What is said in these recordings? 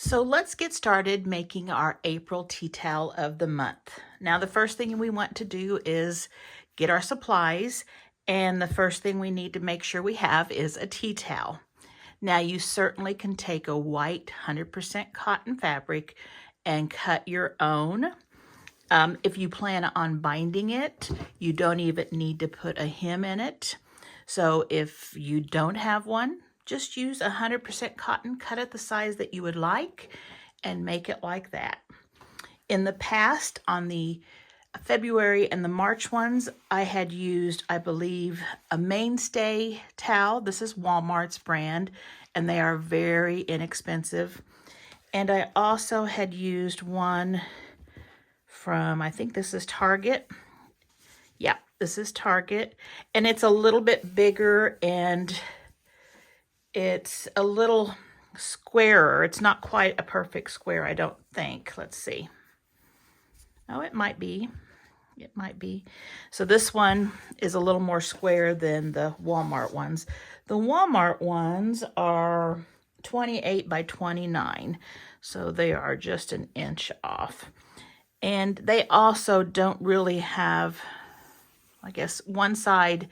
So let's get started making our April tea towel of the month. Now, the first thing we want to do is get our supplies, and the first thing we need to make sure we have is a tea towel. Now, you certainly can take a white 100% cotton fabric and cut your own. If you plan on binding it, you don't even need to put a hem in it. So if you don't have one, just use 100% cotton, cut it the size that you would like, and make it like that. In the past, on the February and the March ones, I had used, I believe, a Mainstay towel. This is Walmart's brand, and they are very inexpensive. And I also had used one from, I think this is Target. Yeah, this is Target. And it's a little bit bigger and it's a little squarer. It's not quite a perfect square, I don't think. Let's see. Oh, it might be. It might be. So this one is a little more square than the Walmart ones. The Walmart ones are 28 by 29. So they are just an inch off. And they also don't really have, I guess, one side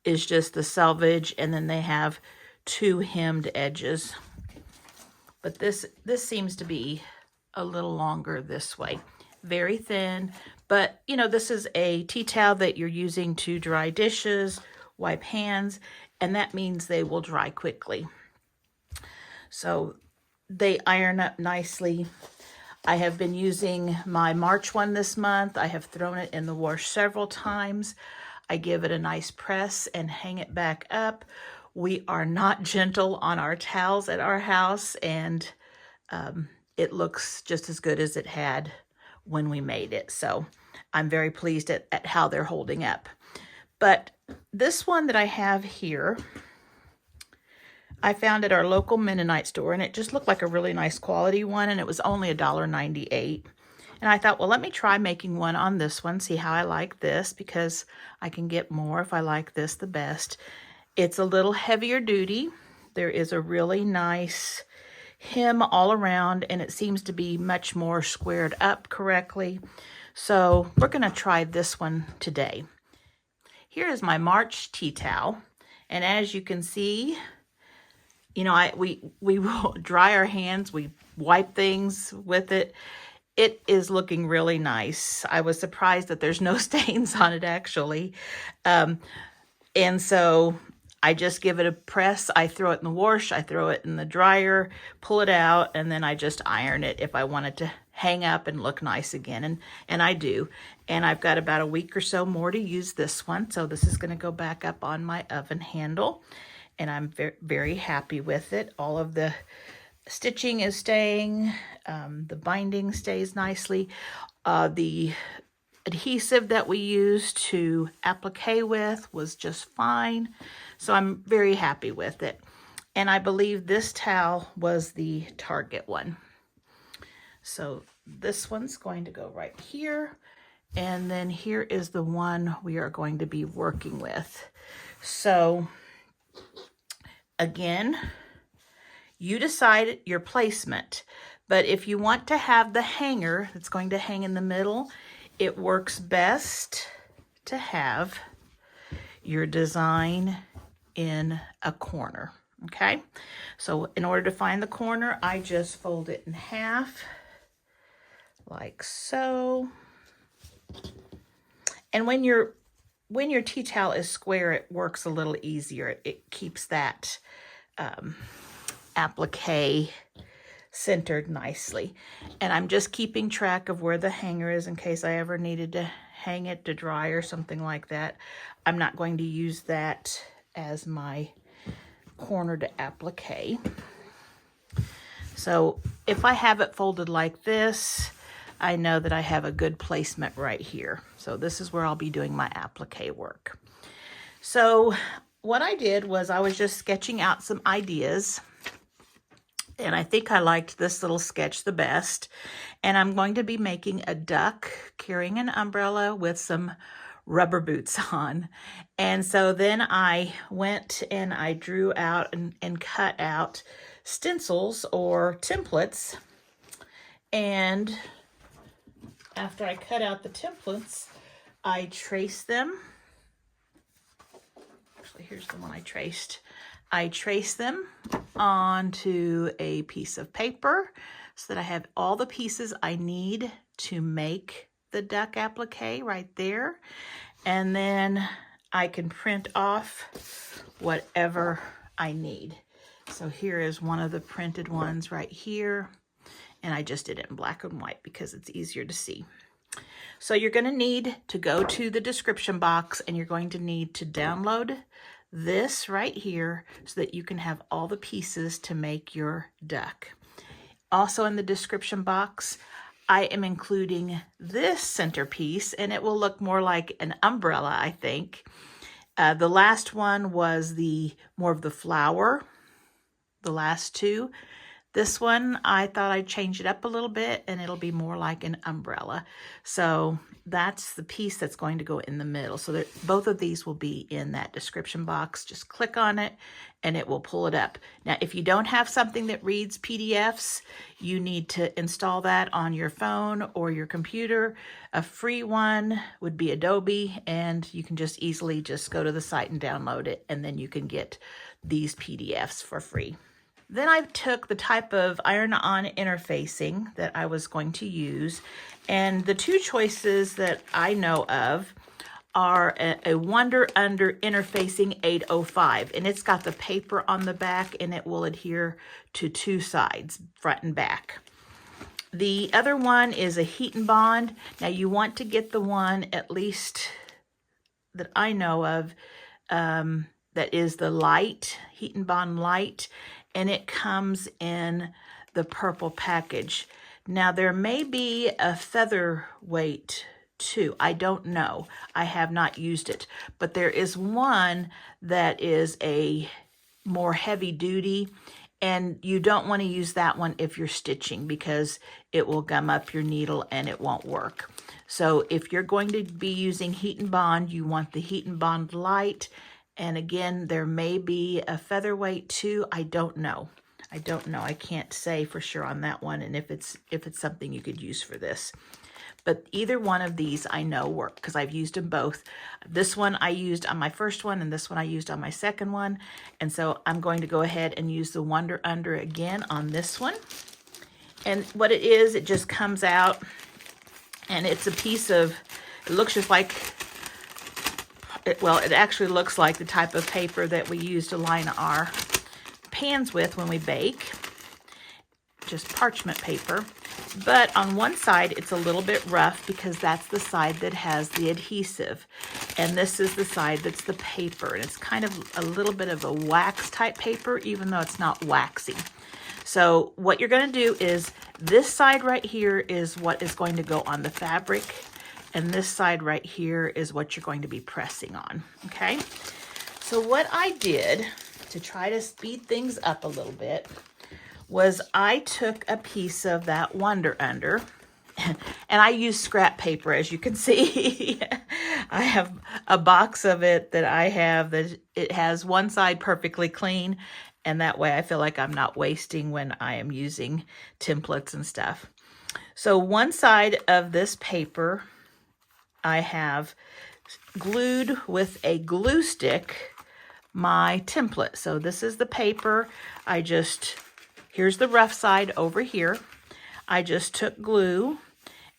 is just the selvage, and then they have two hemmed edges. But this seems to be a little longer this way. Very thin, but you know, this is a tea towel that you're using to dry dishes, wipe hands, and that means they will dry quickly. So they iron up nicely. I have been using my March one this month. I have thrown it in the wash several times. I give it a nice press and hang it back up. We are not gentle on our towels at our house, and it looks just as good as it had when we made it. So I'm very pleased at how they're holding up. But this one that I have here, I found at our local Mennonite store, and it just looked like a really nice quality one, and it was only $1.98. And I thought, well, let me try making one on this one, see how I like this, because I can get more if I like this the best. It's a little heavier duty. There is a really nice hem all around, and it seems to be much more squared up correctly. So we're going to try this one today. Here is my March tea towel, and as you can see, you know, we will dry our hands, we wipe things with it. It is looking really nice. I was surprised that there's no stains on it, actually. And so I just give it a press. I throw it in the wash, I throw it in the dryer, pull it out, and then I just iron it if I want it to hang up and look nice again. And I do. And I've got about a week or so more to use this one. So this is going to go back up on my oven handle. And I'm very, very happy with it. All of the stitching is staying. The binding stays nicely. The adhesive that we used to applique with was just fine. So I'm very happy with it. And I believe this towel was the Target one. So this one's going to go right here. And then here is the one we are going to be working with. So again, you decide your placement. But if you want to have the hanger that's going to hang in the middle, it works best to have your design in a corner, okay? So in order to find the corner, I just fold it in half, like so. And when your tea towel is square, it works a little easier. It keeps that applique centered nicely. And I'm just keeping track of where the hanger is in case I ever needed to hang it to dry or something like that. I'm not going to use that as my corner to applique. So if I have it folded like this, I know that I have a good placement right here. So this is where I'll be doing my applique work. So what I did was I was just sketching out some ideas, and I think I liked this little sketch the best. And I'm going to be making a duck carrying an umbrella with some rubber boots on. And so then I went and I drew out and cut out stencils or templates And after I cut out the templates, I trace them. Actually, here's the one I traced. I trace them onto a piece of paper so that I have all the pieces I need to make the duck applique right there. And then I can print off whatever I need. So here is one of the printed ones right here. And I just did it in black and white because it's easier to see. So you're going to need to go to the description box and you're going to need to download this right here so that you can have all the pieces to make your duck. Also in the description box, I am including this centerpiece, and it will look more like an umbrella, I think. The last one was more of the flower, the last two. This one, I thought I'd change it up a little bit and it'll be more like an umbrella. So that's the piece that's going to go in the middle. So both of these will be in that description box. Just click on it and it will pull it up. Now, if you don't have something that reads PDFs, you need to install that on your phone or your computer. A free one would be Adobe, and you can just easily just go to the site and download it, and then you can get these PDFs for free. Then I took the type of iron-on interfacing that I was going to use, and the two choices that I know of are a Wonder Under Interfacing 805, and it's got the paper on the back and it will adhere to two sides, front and back. The other one is a Heat and Bond. Now you want to get the one, at least that I know of, that is the light, Heat and Bond light, and it comes in the purple package. Now there may be a featherweight too. I don't know. I have not used it, but there is one that is a more heavy duty, and you don't want to use that one if you're stitching because it will gum up your needle and it won't work. So if you're going to be using Heat and Bond, you want the Heat and Bond light. And again, there may be a featherweight too. I don't know. I don't know. I can't say for sure on that one, and if it's something you could use for this. But either one of these I know work because I've used them both. This one I used on my first one, and this one I used on my second one. And so I'm going to go ahead and use the Wonder Under again on this one. And what it is, it just comes out, and it's a piece of, it looks just like, well, it actually looks like the type of paper that we use to line our pans with when we bake, just parchment paper. But on one side, it's a little bit rough because that's the side that has the adhesive. And this is the side that's the paper. And it's kind of a little bit of a wax type paper, even though it's not waxy. So what you're going to do is this side right here is what is going to go on the fabric. And this side right here is what you're going to be pressing on, okay? So what I did to try to speed things up a little bit was I took a piece of that Wonder Under, and I used scrap paper, as you can see. I have a box of it that I have that it has one side perfectly clean, and that way I feel like I'm not wasting when I am using templates and stuff. So one side of this paper I have glued with a glue stick my template. So this is the paper. Here's the rough side over here. I just took glue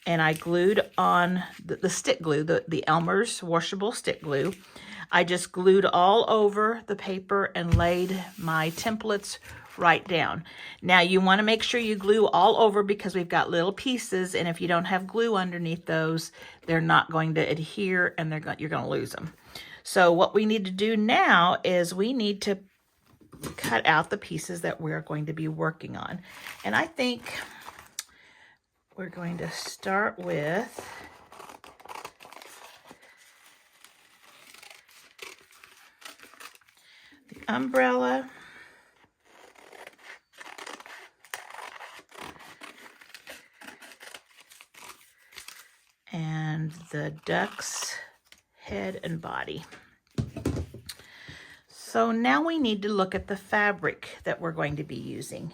and I glued on the stick glue, the Elmer's washable stick glue. I just glued all over the paper and laid my templates right down. Now you want to make sure you glue all over because we've got little pieces, and if you don't have glue underneath those, they're not going to adhere and you're going to lose them. So what we need to do now is we need to cut out the pieces that we're going to be working on. And I think we're going to start with the umbrella. And the duck's head and body. So now we need to look at the fabric that we're going to be using.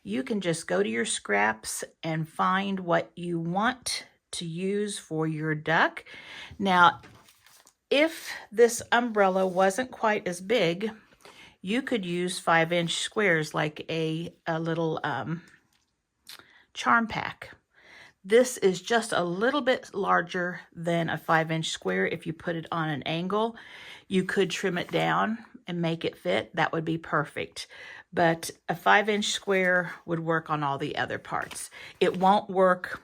you can just go to your scraps and find what you want to use for your duck. Now, if this umbrella wasn't quite as big, you could use 5-inch squares like a little charm pack. This is just a little bit larger than a 5-inch square. If you put it on an angle, you could trim it down and make it fit. That would be perfect. But a 5-inch square would work on all the other parts. It won't work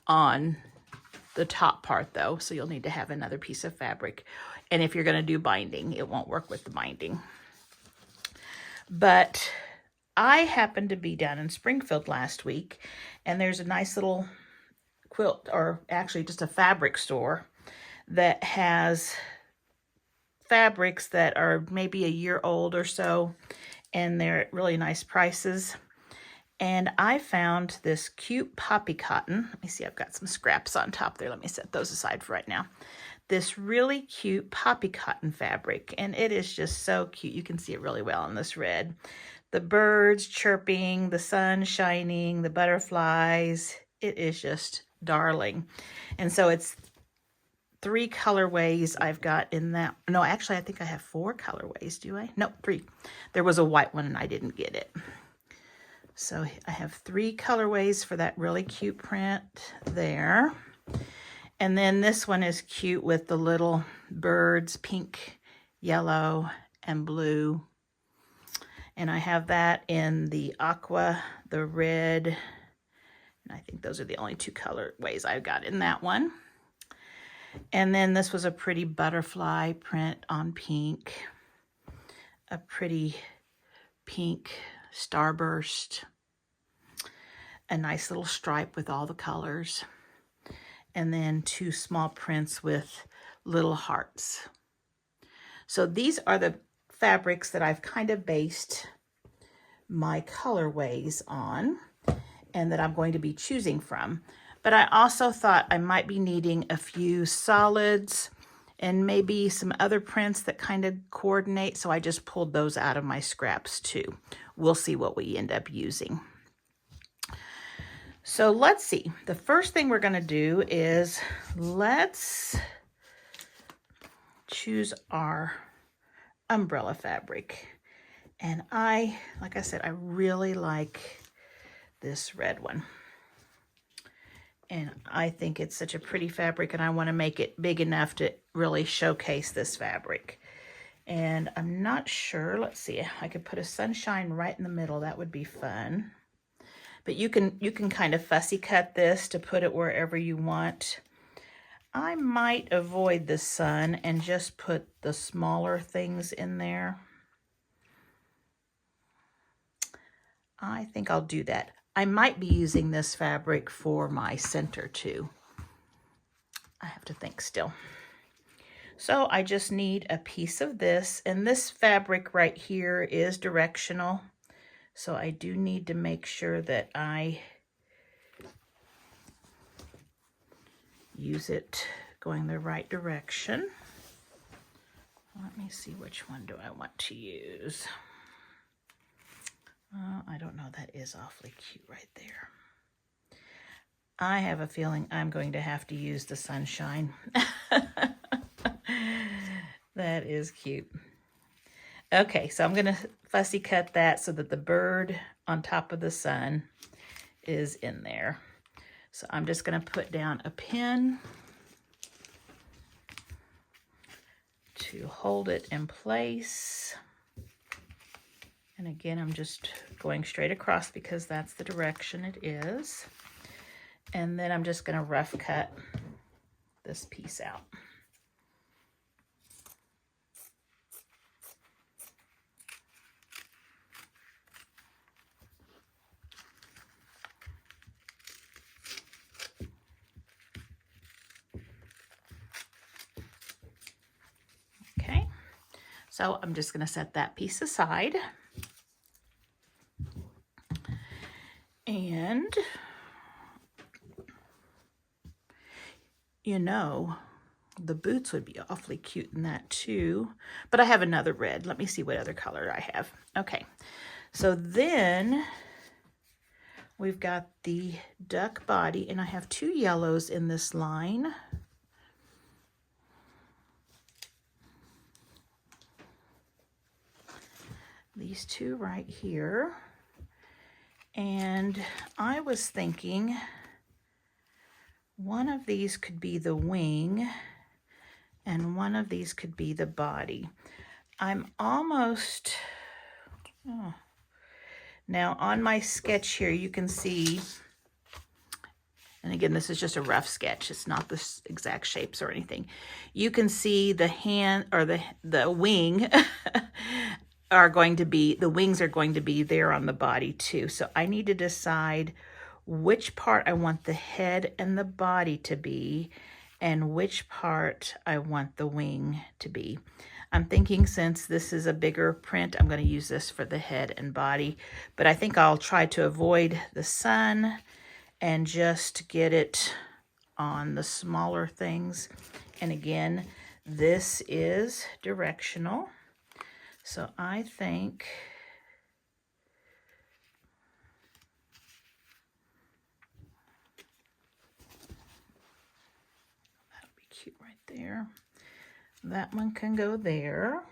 on the top part though, so you'll need to have another piece of fabric. And if you're going to do binding, it won't work with the binding. But I happened to be down in Springfield last week, and there's a nice little quilt, or actually just a fabric store, that has fabrics that are maybe a year old or so, and they're at really nice prices. And I found this cute poppy cotton. Let me see, I've got some scraps on top there. Let me set those aside for right now. This really cute poppy cotton fabric, and it is just so cute. You can see it really well in this red. The birds chirping, the sun shining, the butterflies. It is just darling. And so it's 3 colorways I've got in that. No, actually, I think I have 4 colorways. Do I? No, 3. There was a white one and I didn't get it. So I have 3 colorways for that really cute print there. And then this one is cute with the little birds, pink, yellow, and blue. And I have that in the aqua, the red, and I think those are the only 2 colorways I've got in that one. And then this was a pretty butterfly print on pink, a pretty pink starburst, a nice little stripe with all the colors, and then 2 small prints with little hearts. So these are the fabrics that I've kind of based my colorways on and that I'm going to be choosing from. But I also thought I might be needing a few solids and maybe some other prints that kind of coordinate, so I just pulled those out of my scraps too. We'll see what we end up using. So let's see. The first thing we're going to do is let's choose our umbrella fabric. And like I said, I really like this red one. And I think it's such a pretty fabric, and I want to make it big enough to really showcase this fabric. And I'm not sure, let's see, I could put a sunshine right in the middle. That would be fun. But you can kind of fussy cut this to put it wherever you want. I might avoid the sun and just put the smaller things in there. I think I'll do that. I might be using this fabric for my center too. I have to think still. So I just need a piece of this, and this fabric right here is directional. So I do need to make sure that I use it going the right direction. Let me see, which one do I want to use? I don't know, that is awfully cute right there. I have a feeling I'm going to have to use the sunshine. That is cute. Okay, so I'm going to fussy cut that so that the bird on top of the sun is in there. So I'm just going to put down a pin to hold it in place. And again, I'm just going straight across because that's the direction it is. And then I'm just going to rough cut this piece out. Okay, so I'm just going to set that piece aside. And, you know, the boots would be awfully cute in that too. But I have another red. Let me see what other color I have. Okay, so then We've got the duck body, and I have 2 yellows in this line. These 2 right here. And I was thinking one of these could be the wing and one of these could be the body. I'm almost, now on my sketch here, you can see, and again, this is just a rough sketch. It's not the exact shapes or anything. You can see the hand or the wing are going to be, the wings are going to be there on the body too. So I need to decide which part I want the head and the body to be and which part I want the wing to be. I'm thinking since this is a bigger print, I'm going to use this for the head and body, but I think I'll try to avoid the sun and just get it on the smaller things. And again, this is directional. So I think that'll be cute right there. That one can go there.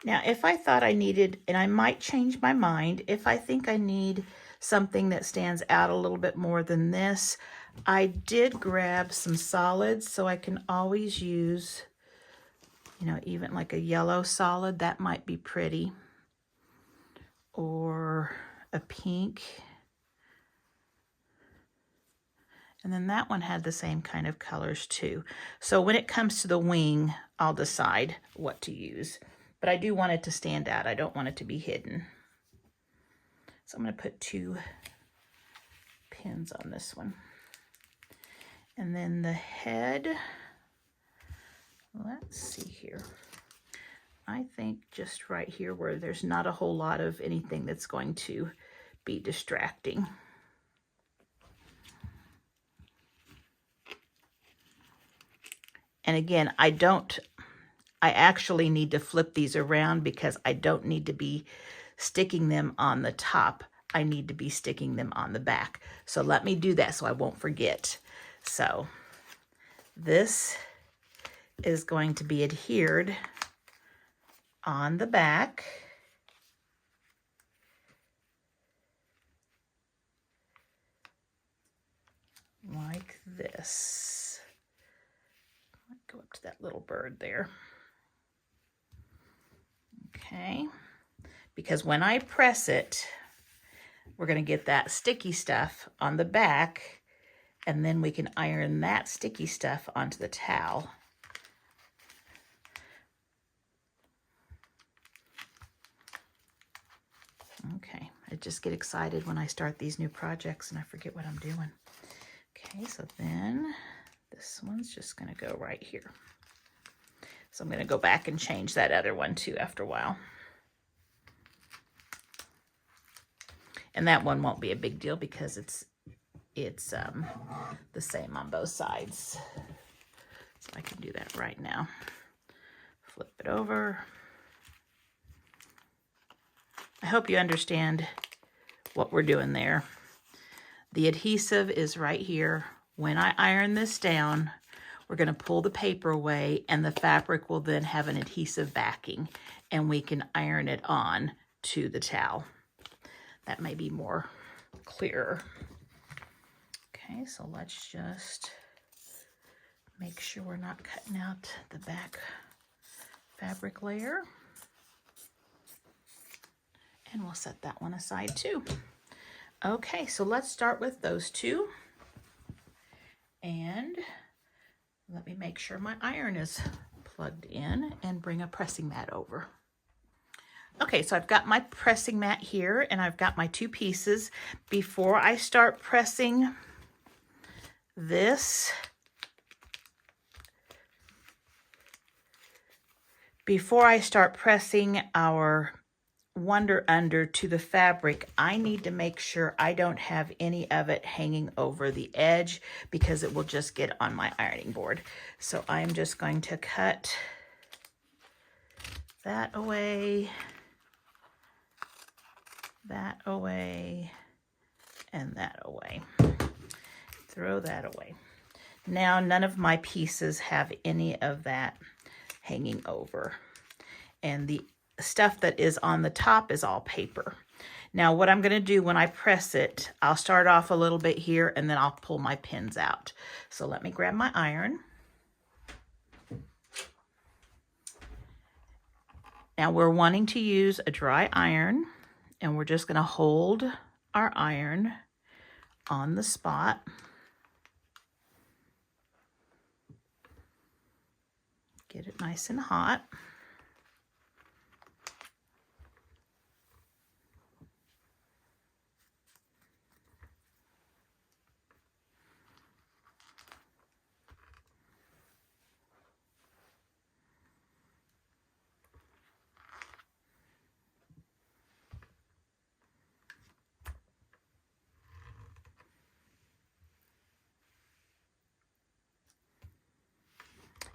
Now, if I thought I needed, and I might change my mind, if I think I need something that stands out a little bit more than this, I did grab some solids, so I can always use, you know, even like a yellow solid, that might be pretty, or a pink. And then that one had the same kind of colors too. So when it comes to the wing, I'll decide what to use. But I do want it to stand out. I don't want it to be hidden. So I'm going to put 2 pins on this one. And then the head, let's see here. I think just right here where there's not a whole lot of anything that's going to be distracting. And again, I actually need to flip these around because I don't need to be sticking them on the top. I need to be sticking them on the back. So let me do that so I won't forget. So this is going to be adhered on the back. Like this. Go up to that little bird there. Okay. Because when I press it, we're going to get that sticky stuff on the back, and then we can iron that sticky stuff onto the towel. Okay, I just get excited when I start these new projects and I forget what I'm doing. Okay, so then this one's just going to go right here. So I'm going to go back and change that other one too after a while. And that one won't be a big deal because it's the same on both sides. So I can do that right now. Flip it over. I hope you understand what we're doing there. The adhesive is right here. When I iron this down, we're going to pull the paper away and the fabric will then have an adhesive backing and we can iron it on to the towel. That may be more clearer. Okay, so let's just make sure we're not cutting out the back fabric layer. And we'll set that one aside too. Okay, so let's start with those 2. And let me make sure my iron is plugged in and bring a pressing mat over. Okay, so I've got my pressing mat here and I've got my 2 pieces. Before I start pressing this, our Wonder Under to the fabric, I need to make sure I don't have any of it hanging over the edge because it will just get on my ironing board. So I'm just going to cut that away, and that away. Throw that away. Now none of my pieces have any of that hanging over. And the stuff that is on the top is all paper. Now what I'm going to do when I press it, I'll start off a little bit here and then I'll pull my pins out. So let me grab my iron. Now we're wanting to use a dry iron, and we're just going to hold our iron on the spot. Get it nice and hot.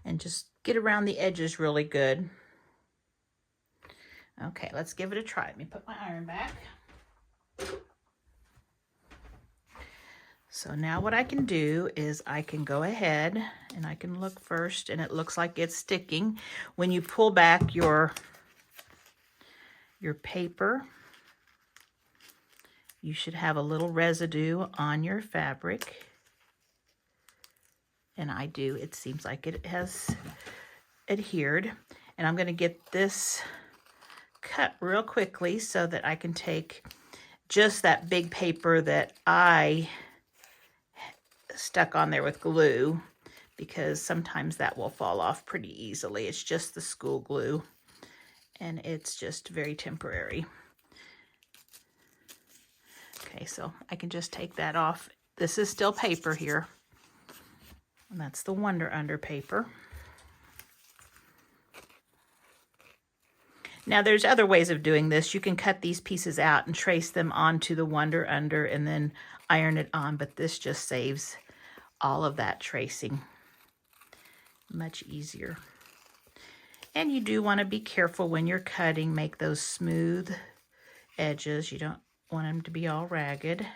And just get around the edges really good. Okay, let's give it a try. Let me put my iron back. So now what I can do is I can go ahead and I can look first, and it looks like it's sticking. When you pull back your paper, you should have a little residue on your fabric. And I do. It seems like it has adhered. And I'm going to get this cut real quickly so that I can take just that big paper that I stuck on there with glue, because sometimes that will fall off pretty easily. It's just the school glue, and it's just very temporary. Okay, so I can just take that off. This is still paper here. And that's the Wonder Under paper. Now there's other ways of doing this. You can cut these pieces out and trace them onto the Wonder Under and then iron it on, but this just saves all of that tracing. Much easier. And you do want to be careful when you're cutting. Make those smooth edges. You don't want them to be all ragged.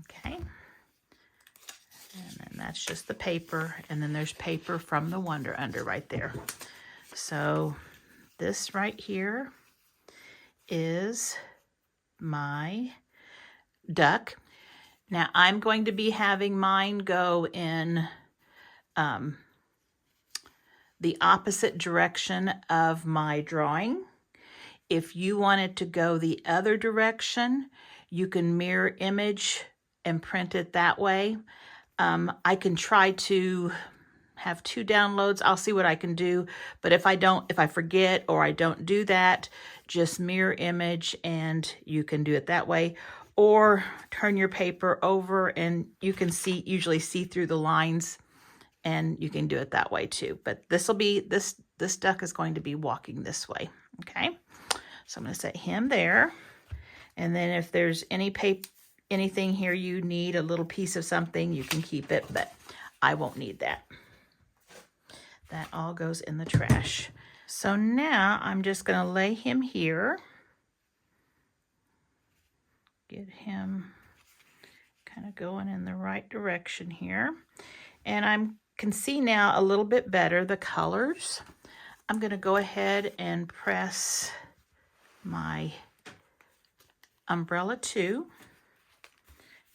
Okay, and then that's just the paper, and then there's paper from the Wonder Under right there. So this right here is my duck. Now I'm going to be having mine go in the opposite direction of my drawing. If you want it to go the other direction, you can mirror image and print it that way. I can try to have 2 downloads. I'll see what I can do. But if I forget or I don't do that, just mirror image and you can do it that way. Or turn your paper over and you can usually see through the lines, and you can do it that way too. But this duck is going to be walking this way. Okay. So I'm going to set him there. And then if there's anything here you need, a little piece of something, you can keep it, but I won't need that. That all goes in the trash. So now I'm just going to lay him here. Get him kind of going in the right direction here. And I can see now a little bit better the colors. I'm going to go ahead and press my umbrella too.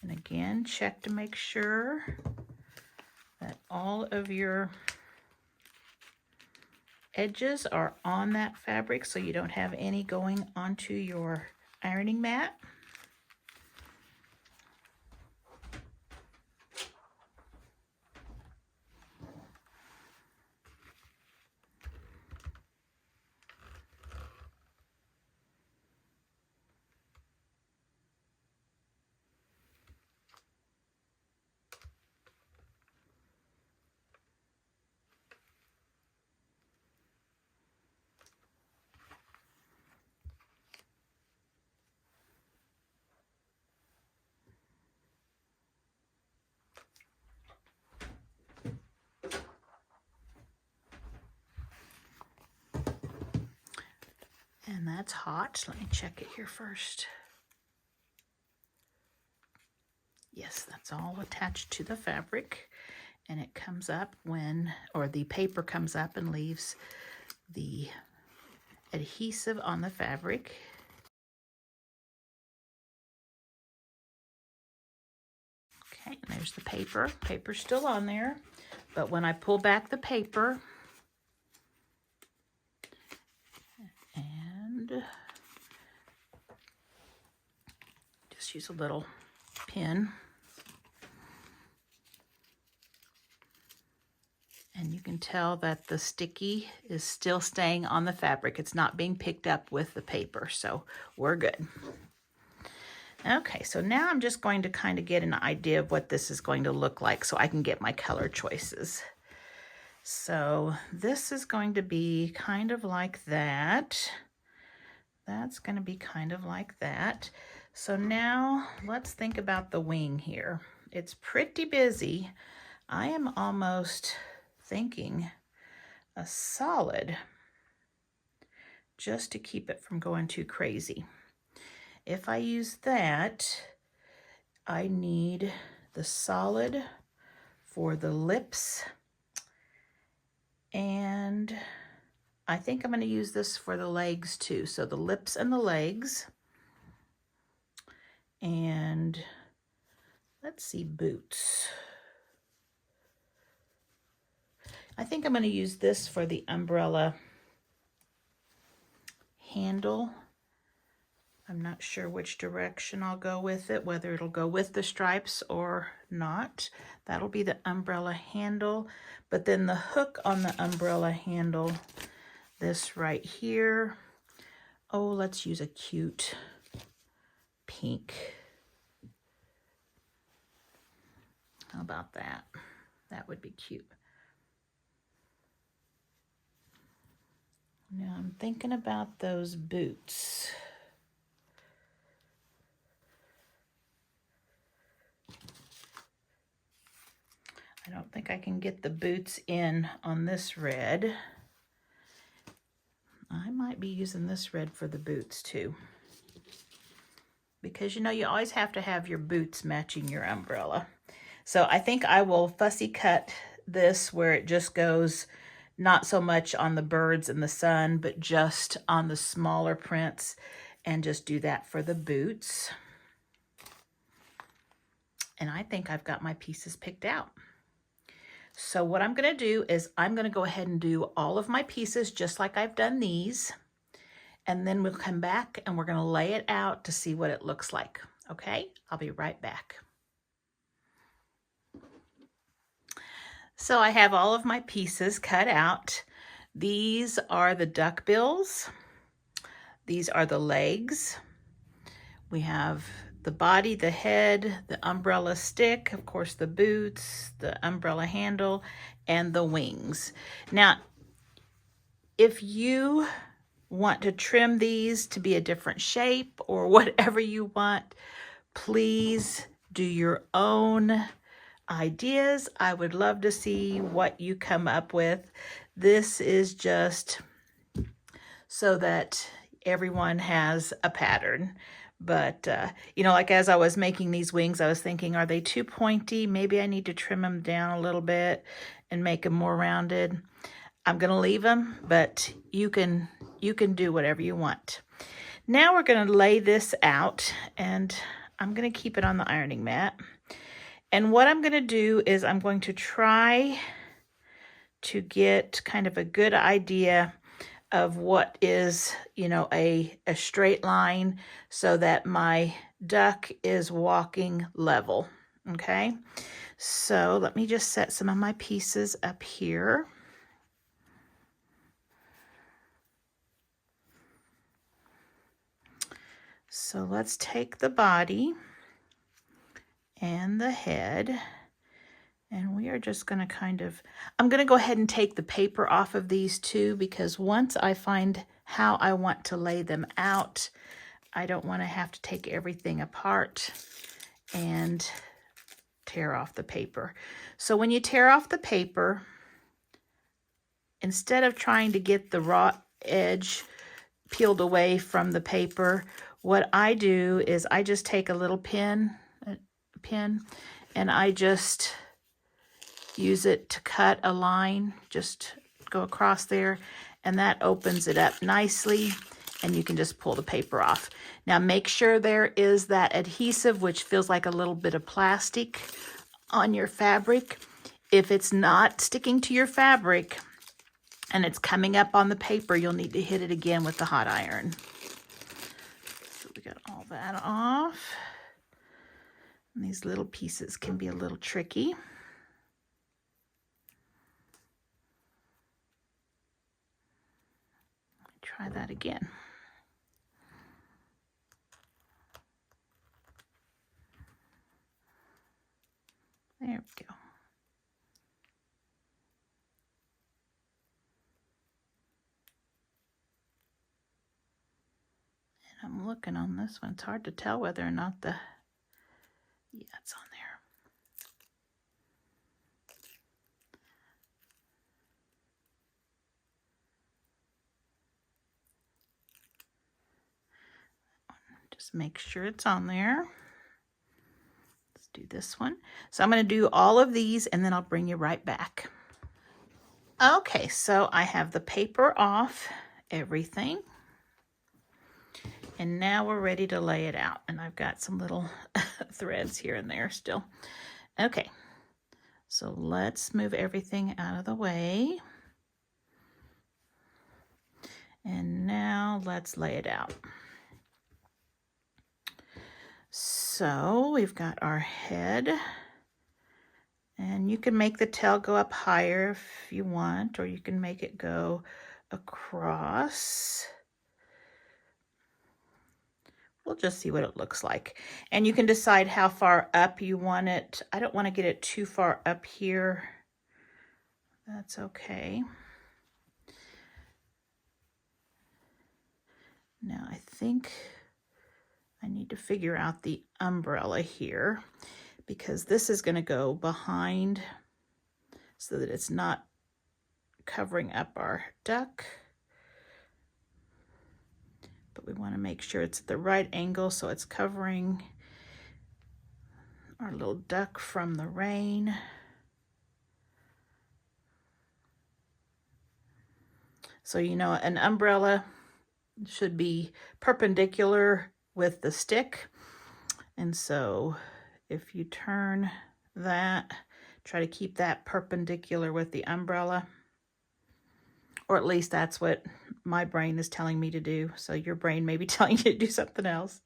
And again, check to make sure that all of your edges are on that fabric so you don't have any going onto your ironing mat. And that's hot. Let me check it here first. Yes, that's all attached to the fabric. And it comes up when, or the paper comes up and leaves the adhesive on the fabric. Okay, and there's the paper. Paper's still on there, but when I pull back the paper, and just use a little pin, and you can tell that the sticky is still staying on the fabric. It's not being picked up with the paper, so we're good. Okay, so now I'm just going to kind of get an idea of what this is going to look like so I can get my color choices. So this is going to be kind of like that. That's going to be kind of like that. So now let's think about the wing here. It's pretty busy. I am almost thinking a solid just to keep it from going too crazy. If I use that, I need the solid for the lips, and I think I'm going to use this for the legs too. So the lips and the legs, and let's see, boots. I think I'm going to use this for the umbrella handle. I'm not sure which direction I'll go with it, whether it'll go with the stripes or not. That'll be the umbrella handle. But then the hook on the umbrella handle, this right here. Oh, let's use a cute pink. How about that? That would be cute. Now I'm thinking about those boots. I don't think I can get the boots in on this red. I might be using this red for the boots too. Because you know, you always have to have your boots matching your umbrella. So I think I will fussy cut this where it just goes not so much on the birds and the sun, but just on the smaller prints, and just do that for the boots. And I think I've got my pieces picked out. So what I'm going to do is I'm going to go ahead and do all of my pieces just like I've done these. And then we'll come back and we're going to lay it out to see what it looks like. Okay, I'll be right back. So I have all of my pieces cut out. These are the duck bills. These are the legs. We have the body, the head, the umbrella stick, of course the boots, the umbrella handle, and the wings. Now, if you want to trim these to be a different shape or whatever you want, please do your own ideas. I would love to see what you come up with. This is just so that everyone has a pattern. But, you know, like as I was making these wings, I was thinking, are they too pointy? Maybe I need to trim them down a little bit and make them more rounded. I'm going to leave them, but you can do whatever you want. Now we're going to lay this out, and I'm going to keep it on the ironing mat. And what I'm going to do is I'm going to try to get kind of a good idea of what is, you know, a straight line so that my duck is walking level. Okay, so let me just set some of my pieces up here. So let's take the body and the head, and we are just going to kind of, I'm going to go ahead and take the paper off of these two, because once I find how I want to lay them out, I don't want to have to take everything apart and tear off the paper. So when you tear off the paper, instead of trying to get the raw edge peeled away from the paper, what I do is I just take a little pin, and I just use it to cut a line, just go across there, and that opens it up nicely, and you can just pull the paper off. Now make sure there is that adhesive, which feels like a little bit of plastic on your fabric. If it's not sticking to your fabric and it's coming up on the paper, you'll need to hit it again with the hot iron. So we got all that off. And these little pieces can be a little tricky. Try that again. There we go. And I'm looking on this one. It's hard to tell whether or not yeah, it's on there. Just make sure it's on there. Let's do this one. So I'm going to do all of these and then I'll bring you right back. Okay, so I have the paper off, everything. And now we're ready to lay it out. And I've got some little threads here and there still. Okay, so let's move everything out of the way. And now let's lay it out. So we've got our head, and you can make the tail go up higher if you want, or you can make it go across. We'll just see what it looks like. And you can decide how far up you want it. I don't want to get it too far up here. That's okay. Now I think I need to figure out the umbrella here, because this is going to go behind so that it's not covering up our duck. But we want to make sure it's at the right angle so it's covering our little duck from the rain. So, you know, an umbrella should be perpendicular with the stick. And so if you turn that, try to keep that perpendicular with the umbrella, or at least that's what my brain is telling me to do. So your brain may be telling you to do something else.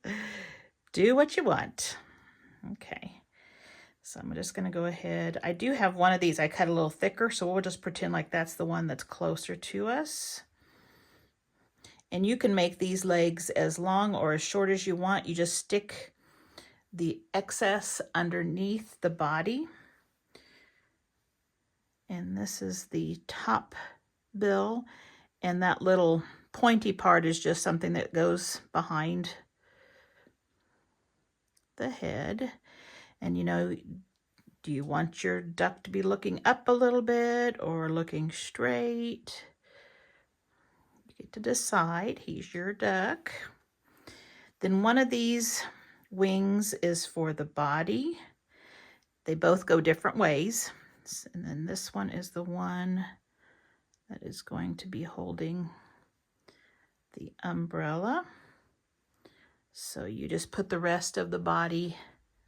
Do what you want. Okay. So I'm just going to go ahead. I do have one of these. I cut a little thicker, so we'll just pretend like that's the one that's closer to us. And you can make these legs as long or as short as you want. You just stick the excess underneath the body. And this is the top bill. And that little pointy part is just something that goes behind the head. And you know, do you want your duck to be looking up a little bit or looking straight? To decide. He's your duck. Then one of these wings is for the body. They both go different ways. And then this one is the one that is going to be holding the umbrella. So you just put the rest of the body,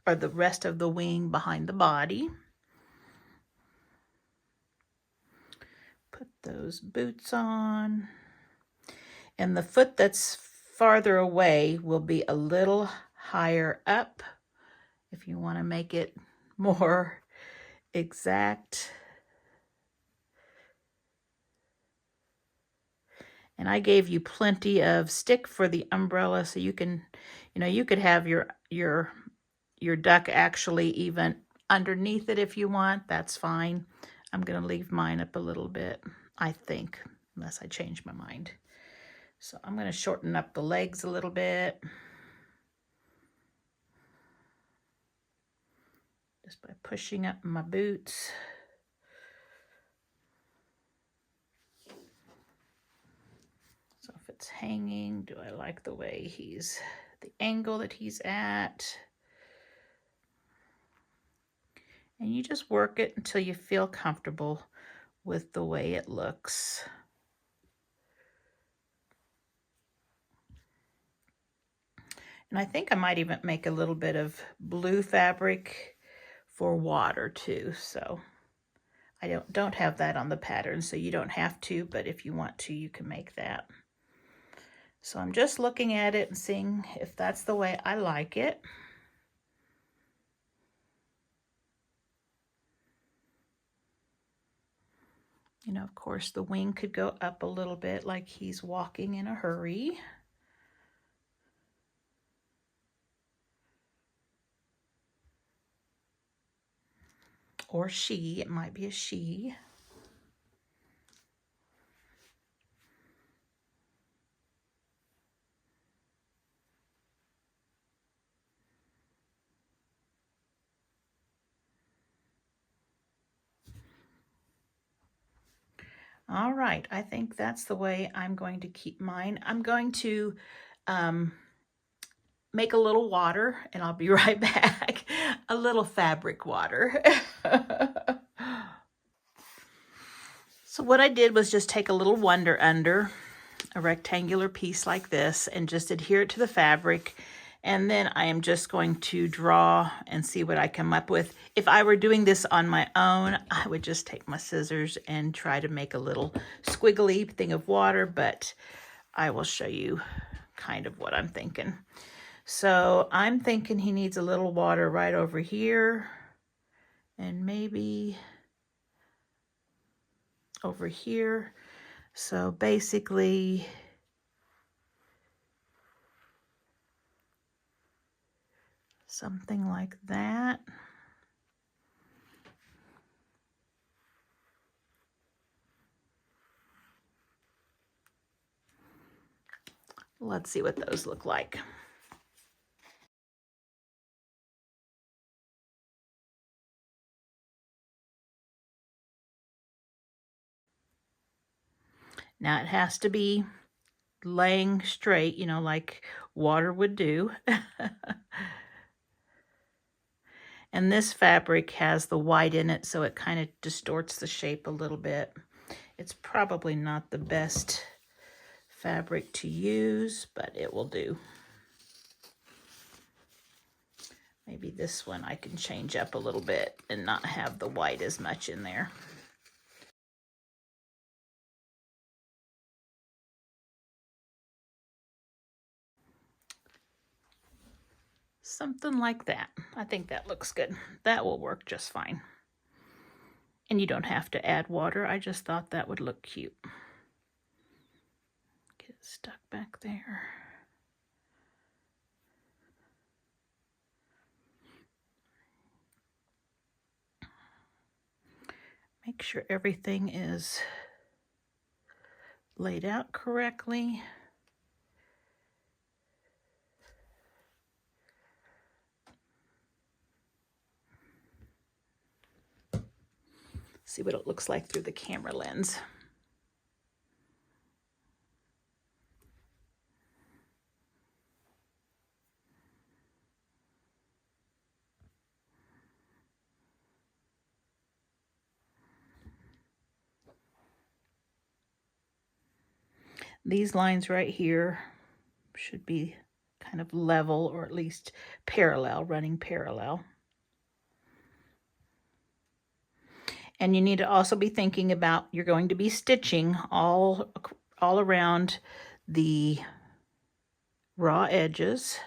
or the rest of the wing, behind the body. Put those boots on. And the foot that's farther away will be a little higher up if you want to make it more exact. And I gave you plenty of stick for the umbrella, so you can, you know, you could have your duck actually even underneath it if you want. That's fine. I'm going to leave mine up a little bit, I think, unless I change my mind. So I'm going to shorten up the legs a little bit. Just by pushing up my boots. So if it it's hanging. Do I like the way the angle that he's at? And you just work it until you feel comfortable with the way it looks. And I think I might even make a little bit of blue fabric for water too. So I don't have that on the pattern, so you don't have to, but if you want to, you can make that. So I'm just looking at it and seeing if that's the way I like it. You know, of course, the wing could go up a little bit like he's walking in a hurry. Or she, it might be a she. All right, I think that's the way I'm going to keep mine. I'm going to make a little water, and I'll be right back. A little fabric water. So what I did was just take a little Wonder Under, a rectangular piece like this, and just adhere it to the fabric. And then I am just going to draw and see what I come up with. If I were doing this on my own, I would just take my scissors and try to make a little squiggly thing of water, but I will show you kind of what I'm thinking. So I'm thinking he needs a little water right over here, and maybe over here. So basically, something like that. Let's see what those look like. Now it has to be laying straight, you know, like water would do. And this fabric has the white in it, so it kind of distorts the shape a little bit. It's probably not the best fabric to use, but it will do. Maybe this one I can change up a little bit and not have the white as much in there. Something like that. I think that looks good. That will work just fine. And you don't have to add water. I just thought that would look cute. Get it stuck back there. Make sure everything is laid out correctly. See what it looks like through the camera lens. These lines right here should be kind of level, or at least parallel, running parallel. And you need to also be thinking about, you're going to be stitching all around the raw edges.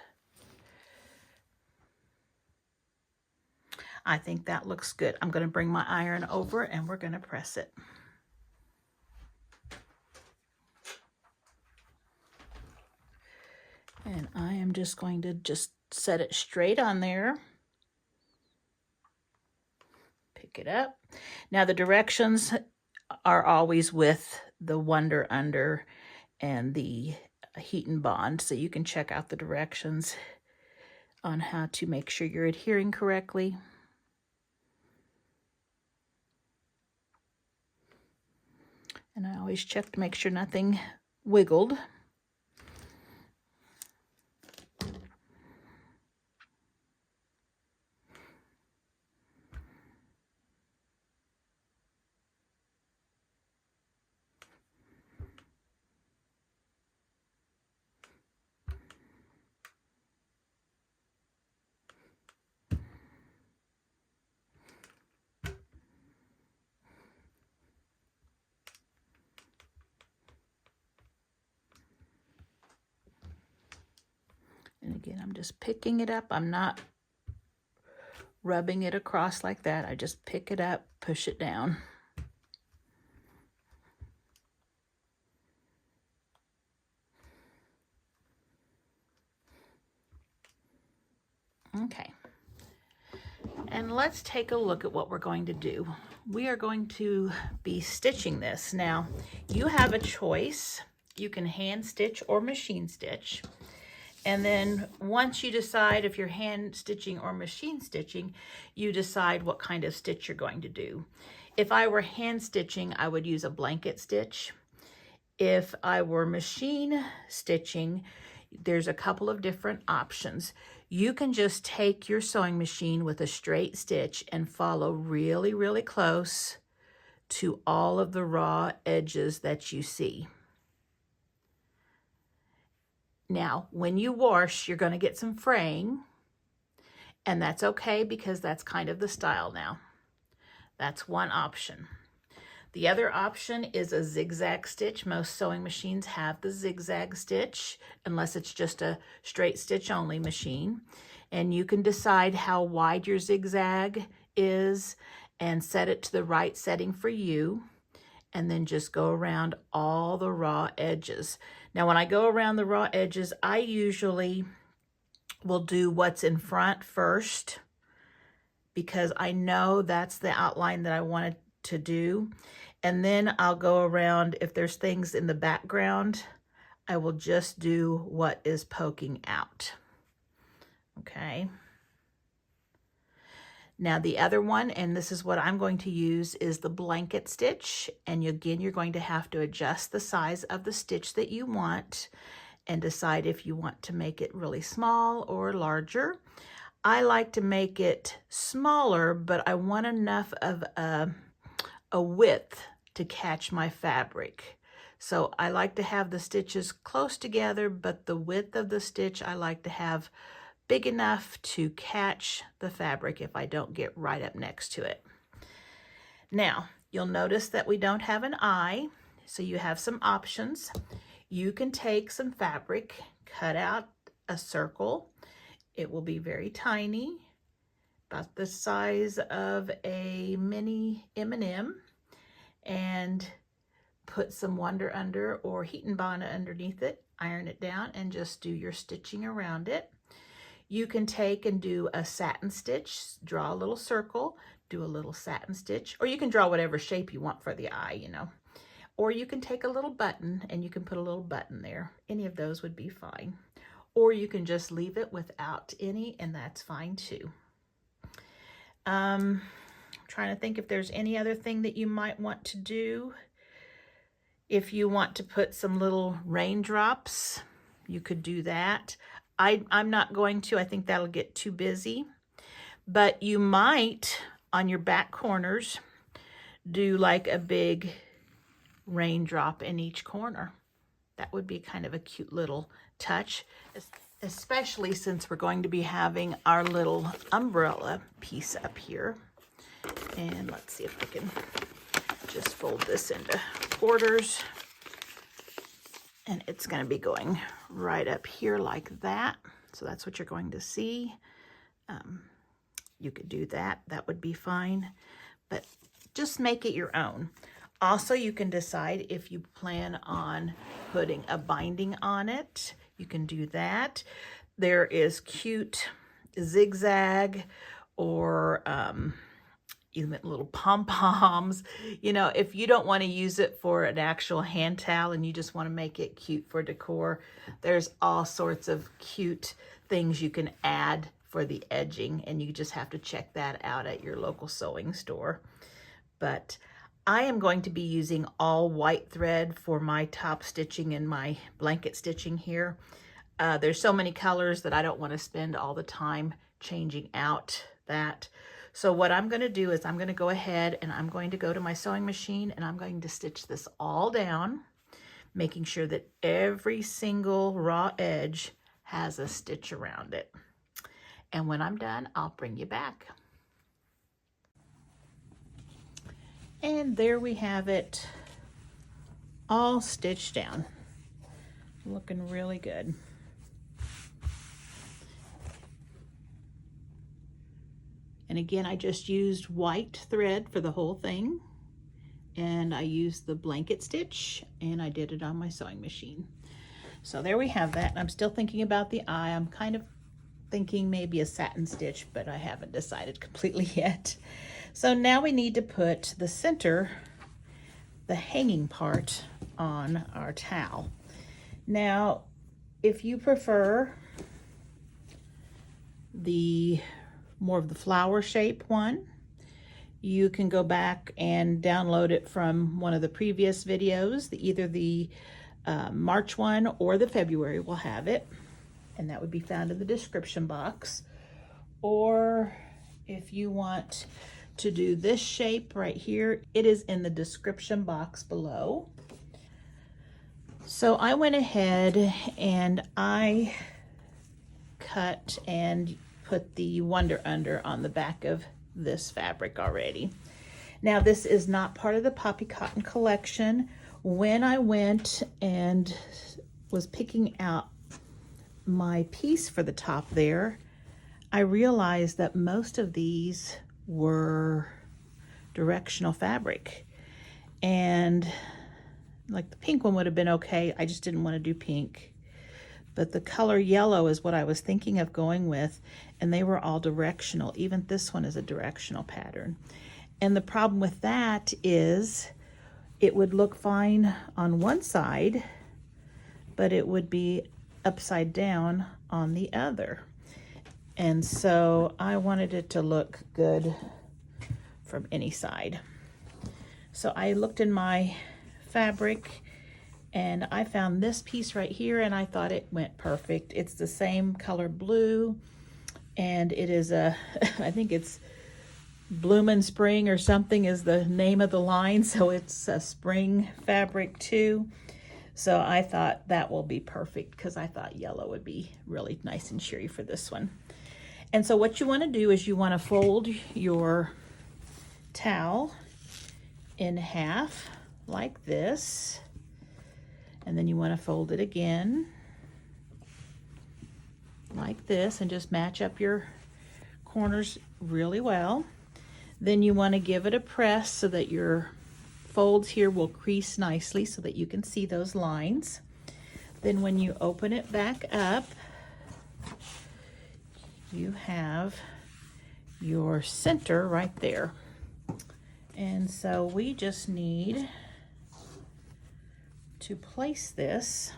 I think that looks good. I'm going to bring my iron over and we're going to press it. And I am just going to set it straight on there. Pick it up. Now the directions are always with the Wonder Under and the Heat and Bond, so you can check out the directions on how to make sure you're adhering correctly. And I always check to make sure nothing wiggled. And again, I'm just picking it up. I'm not rubbing it across like that. I just pick it up, push it down. Okay. And let's take a look at what we're going to do. We are going to be stitching this. Now, you have a choice. You can hand stitch or machine stitch. And then once you decide if you're hand stitching or machine stitching, you decide what kind of stitch you're going to do. If I were hand stitching, I would use a blanket stitch. If I were machine stitching, there's a couple of different options. You can just take your sewing machine with a straight stitch and follow really, really close to all of the raw edges that you see. Now, when you wash, you're going to get some fraying, and that's okay because that's kind of the style now. That's one option. The other option is a zigzag stitch. Most sewing machines have the zigzag stitch, unless it's just a straight stitch only machine. And you can decide how wide your zigzag is and set it to the right setting for you. And then just go around all the raw edges. Now, when I go around the raw edges, I usually will do what's in front first because I know that's the outline that I wanted to do. And then I'll go around, if there's things in the background, I will just do what is poking out. Okay. Now the other one, and this is what I'm going to use, is the blanket stitch. And again, you're going to have to adjust the size of the stitch that you want and decide if you want to make it really small or larger. I like to make it smaller, but I want enough of a width to catch my fabric. So I like to have the stitches close together, but the width of the stitch I like to have big enough to catch the fabric if I don't get right up next to it. Now, you'll notice that we don't have an eye, so you have some options. You can take some fabric, cut out a circle. It will be very tiny, about the size of a mini M&M, and put some Wonder Under or Heat and Bond underneath it, iron it down, and just do your stitching around it. You can take and do a satin stitch, draw a little circle, do a little satin stitch, or you can draw whatever shape you want for the eye, you know. Or you can take a little button and you can put a little button there. Any of those would be fine. Or you can just leave it without any, and that's fine too. I'm trying to think if there's any other thing that you might want to do. If you want to put some little raindrops, you could do that. I'm not going to. I think that'll get too busy. But you might, on your back corners, do like a big raindrop in each corner. That would be kind of a cute little touch, especially since we're going to be having our little umbrella piece up here. And let's see if I can just fold this into quarters. And it's going to be going right up here like that. So that's what you're going to see. You could do that. That would be fine. But just make it your own. Also, you can decide if you plan on putting a binding on it. You can do that. There is cute zigzag or even little pom-poms. You know, if you don't want to use it for an actual hand towel and you just want to make it cute for decor, there's all sorts of cute things you can add for the edging, and you just have to check that out at your local sewing store. But I am going to be using all white thread for my top stitching and my blanket stitching here. There's so many colors that I don't want to spend all the time changing out that. So what I'm going to do is I'm going to go ahead and I'm going to go to my sewing machine and I'm going to stitch this all down, making sure that every single raw edge has a stitch around it. And when I'm done, I'll bring you back. And there we have it, all stitched down. Looking really good. And again, I just used white thread for the whole thing. And I used the blanket stitch, and I did it on my sewing machine. So there we have that. I'm still thinking about the eye. I'm kind of thinking maybe a satin stitch, but I haven't decided completely yet. So now we need to put the center, the hanging part, on our towel. Now, if you prefer the more of the flower shape one, you can go back and download it from one of the previous videos. Either the March one or the February will have it, and that would be found in the description box. Or if you want to do this shape right here, it is in the description box below. So I went ahead and I cut and put the Wonder Under on the back of this fabric already. Now, this is not part of the Poppy Cotton collection. When I went and was picking out my piece for the top there, I realized that most of these were directional fabric, and like the pink one would have been okay. I just didn't want to do pink, but the color yellow is what I was thinking of going with, and they were all directional. Even this one is a directional pattern. And the problem with that is it would look fine on one side, but it would be upside down on the other. And so I wanted it to look good from any side. So I looked in my fabric and I found this piece right here, and I thought it went perfect. It's the same color blue, and it is a, I think it's Bloomin' Spring or something is the name of the line. So it's a spring fabric too. So I thought that will be perfect because I thought yellow would be really nice and cheery for this one. And so what you want to do is you want to fold your towel in half like this. And then you want to fold it again like this and just match up your corners really well. Then you want to give it a press so that your folds here will crease nicely so that you can see those lines. Then when you open it back up, you have your center right there. And so we just need to place this.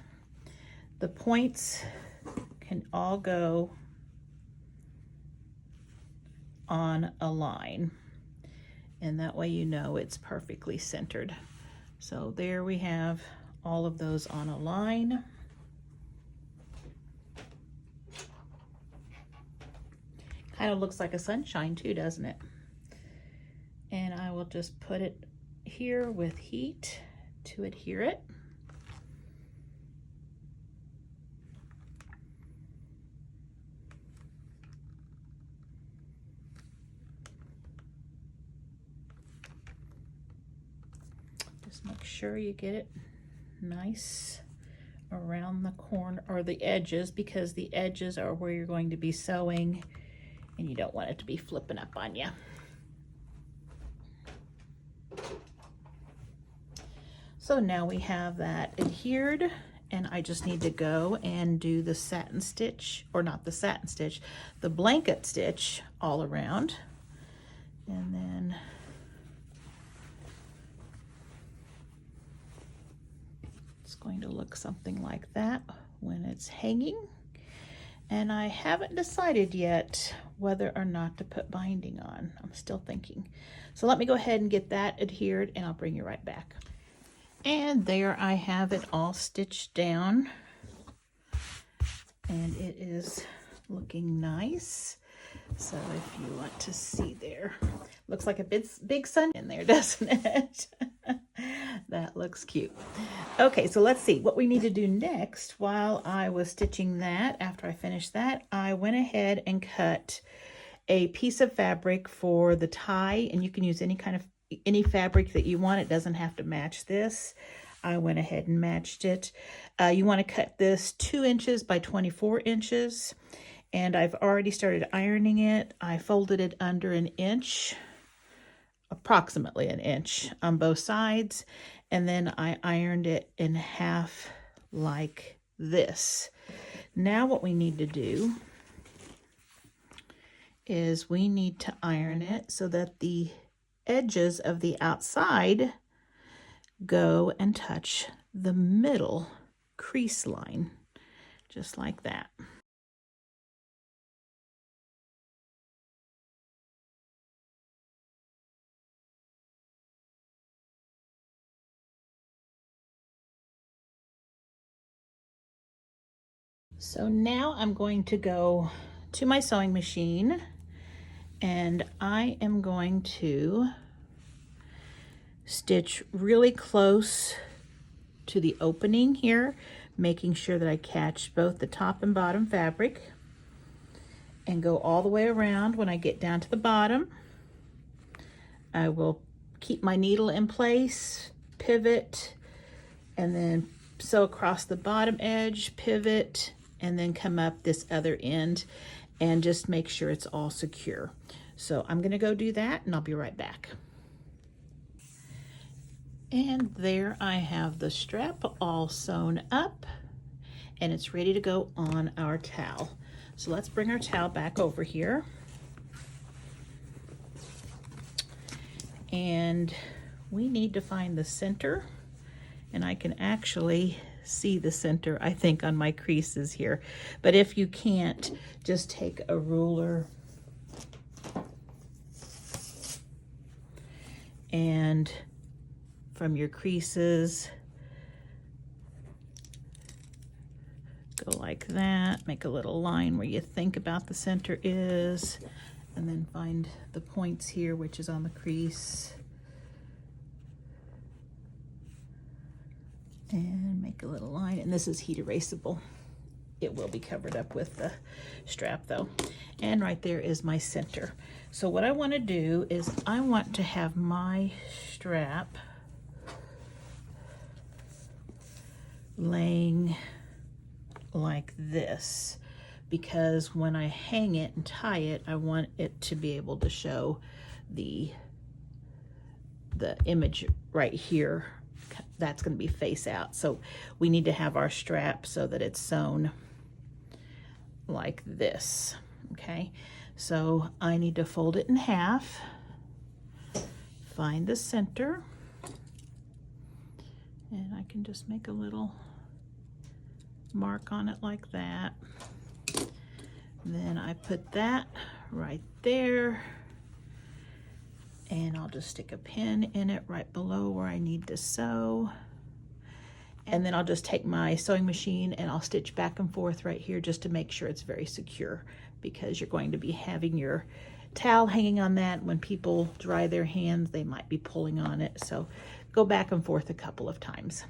The points can all go on a line, and that way you know it's perfectly centered. So there we have all of those on a line. Kind of looks like a sunshine too, doesn't it? And I will just put it here with heat to adhere it. Just make sure you get it nice around the corner or the edges, because the edges are where you're going to be sewing and you don't want it to be flipping up on you. So now we have that adhered, and I just need to go and do the satin stitch, or not the satin stitch, the blanket stitch all around. And then it's going to look something like that when it's hanging. And I haven't decided yet whether or not to put binding on. I'm still thinking. So let me go ahead and get that adhered, and I'll bring you right back. And there I have it all stitched down, and it is looking nice. So if you want to see there, looks like a big sun in there, doesn't it? That looks cute. Okay, so let's see what we need to do next. While I was stitching that, after I finished that, I went ahead and cut a piece of fabric for the tie, and you can use any fabric that you want. It doesn't have to match this. I went ahead and matched it. You want to cut this 2 inches by 24 inches. And I've already started ironing it. I folded it under an inch, approximately an inch on both sides, and then I ironed it in half like this. Now what we need to do is we need to iron it so that the edges of the outside go and touch the middle crease line, just like that. So now I'm going to go to my sewing machine and I am going to stitch really close to the opening here, making sure that I catch both the top and bottom fabric, and go all the way around. When I get down to the bottom, I will keep my needle in place, pivot, and then sew across the bottom edge, pivot, and then come up this other end and just make sure it's all secure. So I'm gonna go do that and I'll be right back. And there I have the strap all sewn up and it's ready to go on our towel. So let's bring our towel back over here. And we need to find the center, and I can actually see the center, I think, on my creases here. But if you can't, just take a ruler and from your creases, go like that, make a little line where you think about the center is, and then find the points here, which is on the crease. And make a little line, and this is heat erasable. It will be covered up with the strap though. And right there is my center. So what I want to do is I want to have my strap laying like this, because when I hang it and tie it, I want it to be able to show the image right here. That's going to be face out. So we need to have our strap so that it's sewn like this. Okay, so I need to fold it in half, find the center, and I can just make a little mark on it like that. Then I put that right there, and I'll just stick a pin in it right below where I need to sew. And then I'll just take my sewing machine and I'll stitch back and forth right here just to make sure it's very secure, because you're going to be having your towel hanging on that. When people dry their hands, they might be pulling on it. So go back and forth a couple of times.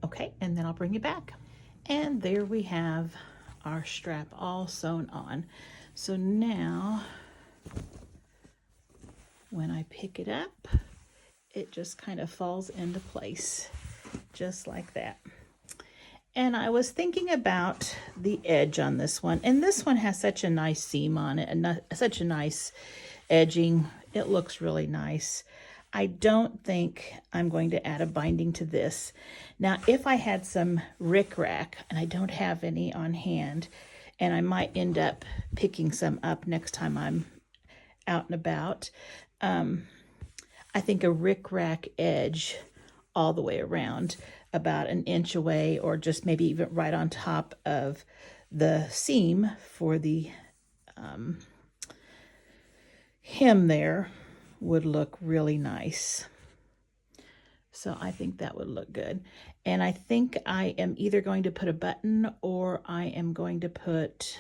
Okay, and then I'll bring you back. And there we have our strap all sewn on. So now, when I pick it up, it just kind of falls into place, just like that. And I was thinking about the edge on this one, and this one has such a nice seam on it and such a nice edging. It looks really nice. I don't think I'm going to add a binding to this. Now, if I had some rickrack, and I don't have any on hand, and I might end up picking some up next time I'm out and about, I think a rickrack edge all the way around, about an inch away, or just maybe even right on top of the seam for the hem there, would look really nice. So I think that would look good. And I think I am either going to put a button, or I am going to put,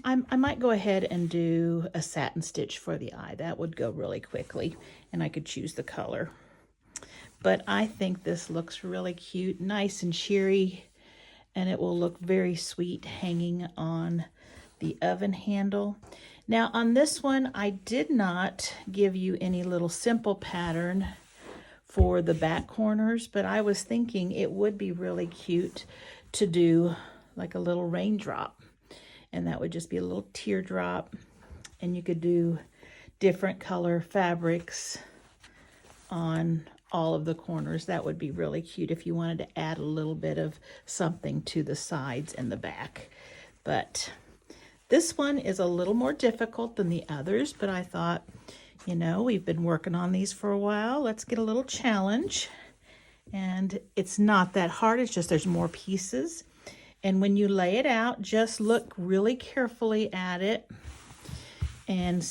I might go ahead and do a satin stitch for the eye. That would go really quickly, and I could choose the color. But I think this looks really cute, nice and cheery, and it will look very sweet hanging on the oven handle. Now on this one, I did not give you any little simple pattern for the back corners, but I was thinking it would be really cute to do like a little raindrop and that would just be a little teardrop. And you could do different color fabrics on all of the corners. That would be really cute if you wanted to add a little bit of something to the sides and the back. But this one is a little more difficult than the others, but I thought, you know, we've been working on these for a while. Let's get a little challenge. And it's not that hard, it's just there's more pieces. And when you lay it out, just look really carefully at it. And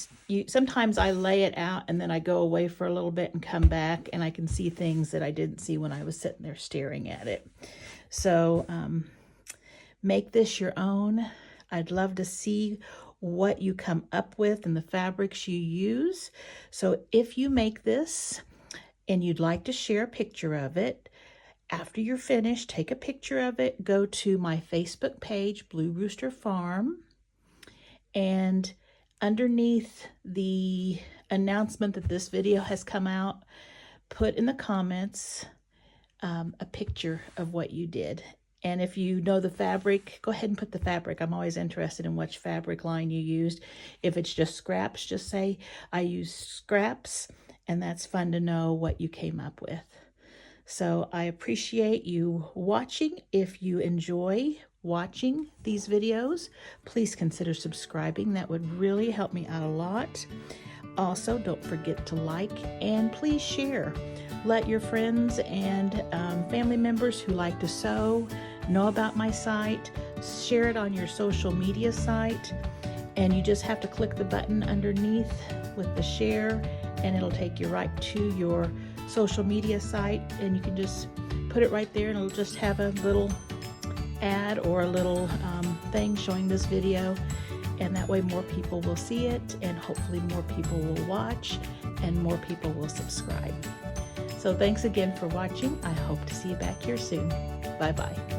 sometimes I lay it out and then I go away for a little bit and come back and I can see things that I didn't see when I was sitting there staring at it. So make this your own. I'd love to see what you come up with and the fabrics you use. So if you make this and you'd like to share a picture of it, after you're finished, take a picture of it, go to my Facebook page, Blue Rooster Farm, and underneath the announcement that this video has come out, put in the comments a picture of what you did. And if you know the fabric, go ahead and put the fabric. I'm always interested in which fabric line you used. If it's just scraps, just say, I used scraps, and that's fun to know what you came up with. So I appreciate you watching. If you enjoy watching these videos, please consider subscribing. That would really help me out a lot. Also, don't forget to like and please share. Let your friends and family members who like to sew know about my site. Share it on your social media site, and you just have to click the button underneath with the share, and it'll take you right to your social media site, and you can just put it right there and it'll just have a little ad or a little thing showing this video, and that way more people will see it, and hopefully more people will watch and more people will subscribe. So thanks again for watching. I hope to see you back here soon. Bye-bye.